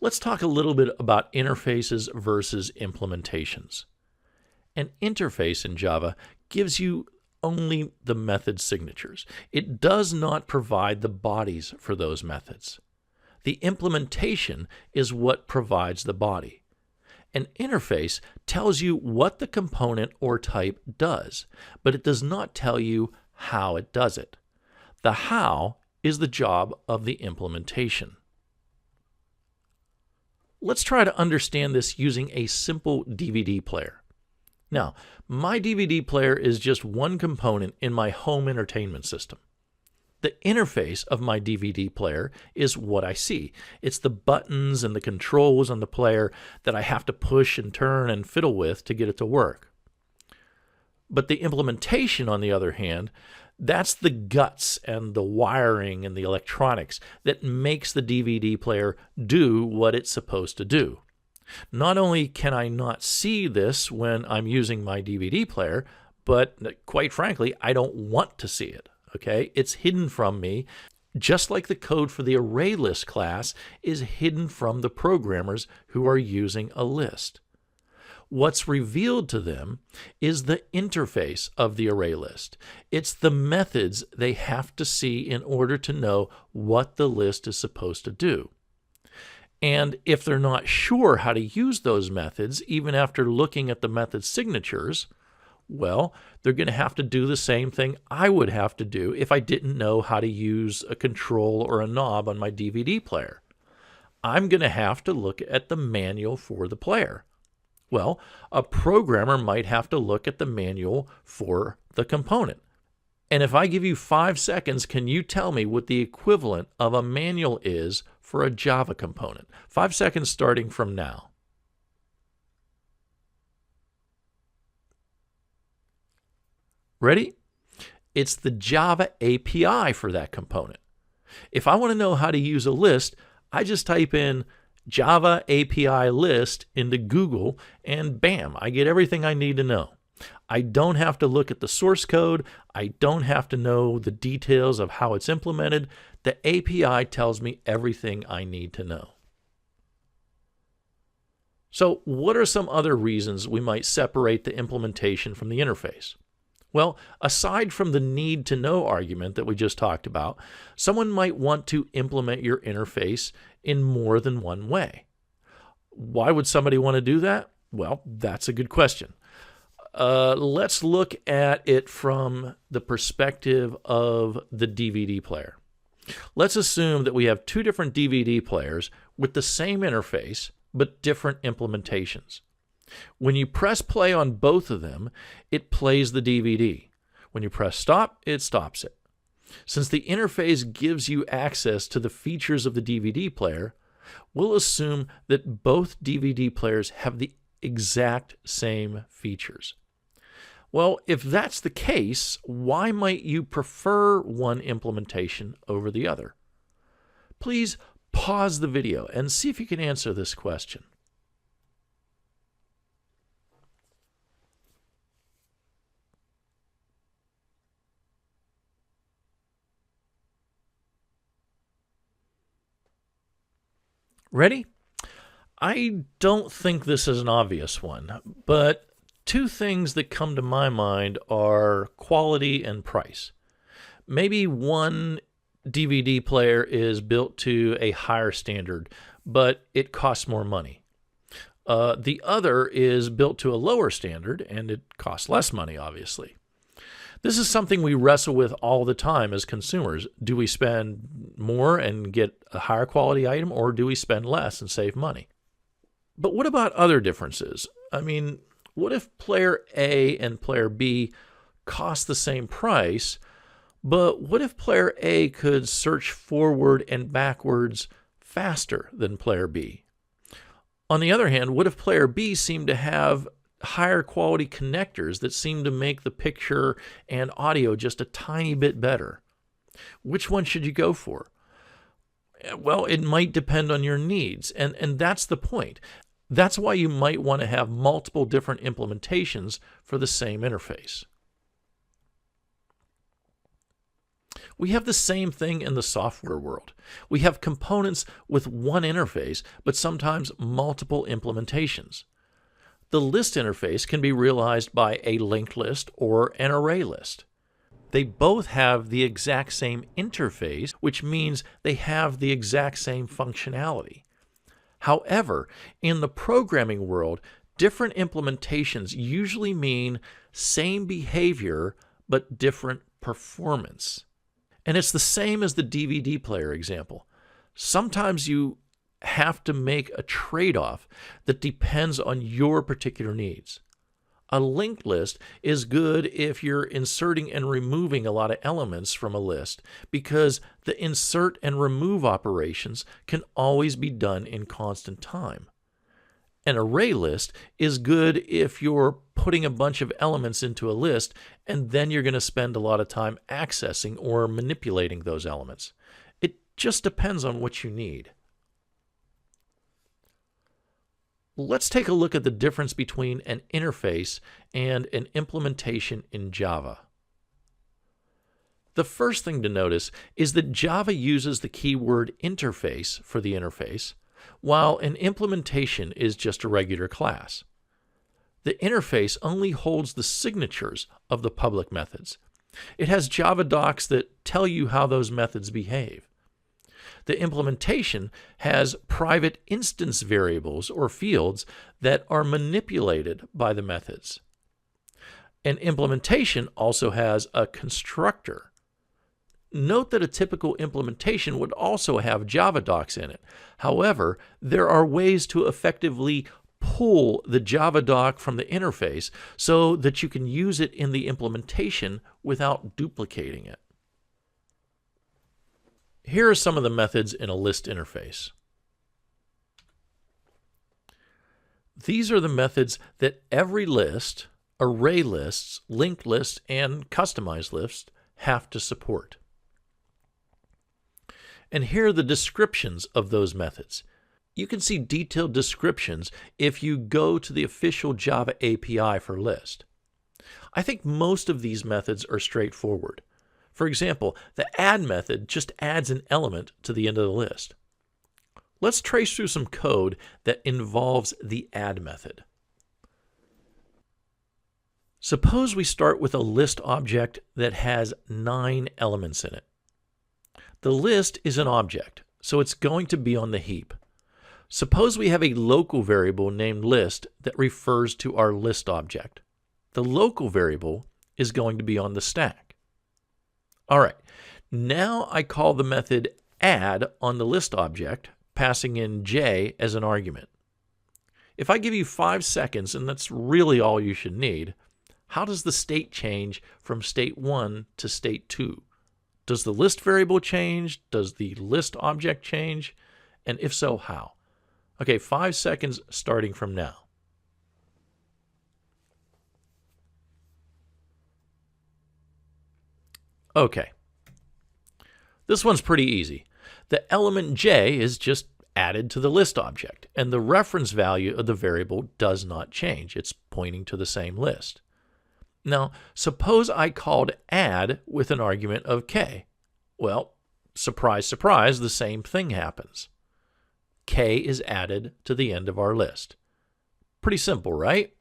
Let's talk a little bit about interfaces versus implementations. An interface in Java gives you only the method signatures. It does not provide the bodies for those methods. The implementation is what provides the body. An interface tells you what the component or type does, but it does not tell you how it does it. The how is the job of the implementation. Let's try to understand this using a simple DVD player. Now, my DVD player is just one component in my home entertainment system. The interface of my DVD player is what I see. It's the buttons and the controls on the player that I have to push and turn and fiddle with to get it to work. But the implementation, on the other hand, that's the guts and the wiring and the electronics that makes the DVD player do what it's supposed to do. Not only can I not see this when I'm using my DVD player, but quite frankly, I don't want to see it. Okay, it's hidden from me, just like the code for the ArrayList class is hidden from the programmers who are using a list. What's revealed to them is the interface of the ArrayList. It's the methods they have to see in order to know what the list is supposed to do. And if they're not sure how to use those methods, even after looking at the method signatures, well, they're going to have to do the same thing I would have to do if I didn't know how to use a control or a knob on my DVD player. I'm going to have to look at the manual for the player. Well, a programmer might have to look at the manual for the component. And if I give you 5 seconds, can you tell me what the equivalent of a manual is for a Java component? 5 seconds starting from now. Ready? It's the Java API for that component. If I want to know how to use a list, I just type in Java API list into Google and bam, I get everything I need to know. I don't have to look at the source code. I don't have to know the details of how it's implemented. The API tells me everything I need to know. So what are some other reasons we might separate the implementation from the interface? Well, aside from the need to know argument that we just talked about, someone might want to implement your interface in more than one way. Why would somebody want to do that? Well, that's a good question. Let's look at it from the perspective of the DVD player. Let's assume that we have 2 different DVD players with the same interface, but different implementations. When you press play on both of them, it plays the DVD. When you press stop, it stops it. Since the interface gives you access to the features of the DVD player, we'll assume that both DVD players have the exact same features. Well, if that's the case, why might you prefer one implementation over the other? Please pause the video and see if you can answer this question. Ready? I don't think this is an obvious one, but 2 things that come to my mind are quality and price. Maybe one DVD player is built to a higher standard, but it costs more money. The other is built to a lower standard, and it costs less money, obviously. This is something we wrestle with all the time as consumers. Do we spend more and get a higher quality item, or do we spend less and save money? But what about other differences? I mean, what if player A and player B cost the same price, but what if player A could search forward and backwards faster than player B? On the other hand, what if player B seemed to have higher quality connectors that seem to make the picture and audio just a tiny bit better? Which one should you go for? Well, it might depend on your needs, and that's the point. That's why you might want to have multiple different implementations for the same interface. We have the same thing in the software world. We have components with one interface, but sometimes multiple implementations. The list interface can be realized by a linked list or an array list. They both have the exact same interface, which means they have the exact same functionality. However, in the programming world, different implementations usually mean same behavior but different performance. And it's the same as the DVD player example. Sometimes you have to make a trade-off that depends on your particular needs. A linked list is good if you're inserting and removing a lot of elements from a list because the insert and remove operations can always be done in constant time. An array list is good if you're putting a bunch of elements into a list and then you're going to spend a lot of time accessing or manipulating those elements. It just depends on what you need. Let's take a look at the difference between an interface and an implementation in Java. The first thing to notice is that Java uses the keyword interface for the interface, while an implementation is just a regular class. The interface only holds the signatures of the public methods. It has Java docs that tell you how those methods behave. The implementation has private instance variables or fields that are manipulated by the methods. An implementation also has a constructor. Note that a typical implementation would also have Java docs in it. However, there are ways to effectively pull the Java doc from the interface so that you can use it in the implementation without duplicating it. Here are some of the methods in a list interface. These are the methods that every list, array lists, linked lists, and customized lists have to support. And here are the descriptions of those methods. You can see detailed descriptions if you go to the official Java API for list. I think most of these methods are straightforward. For example, the add method just adds an element to the end of the list. Let's trace through some code that involves the add method. Suppose we start with a list object that has 9 elements in it. The list is an object, so it's going to be on the heap. Suppose we have a local variable named list that refers to our list object. The local variable is going to be on the stack. All right, now I call the method add on the list object, passing in j as an argument. If I give you 5 seconds, and that's really all you should need, how does the state change from state 1 to state 2? Does the list variable change? Does the list object change? And if so, how? Okay, 5 seconds starting from now. Okay, this one's pretty easy. The element j is just added to the list object, and the reference value of the variable does not change. It's pointing to the same list. Now, suppose I called add with an argument of k. Well, surprise, surprise, the same thing happens. K is added to the end of our list. Pretty simple, right?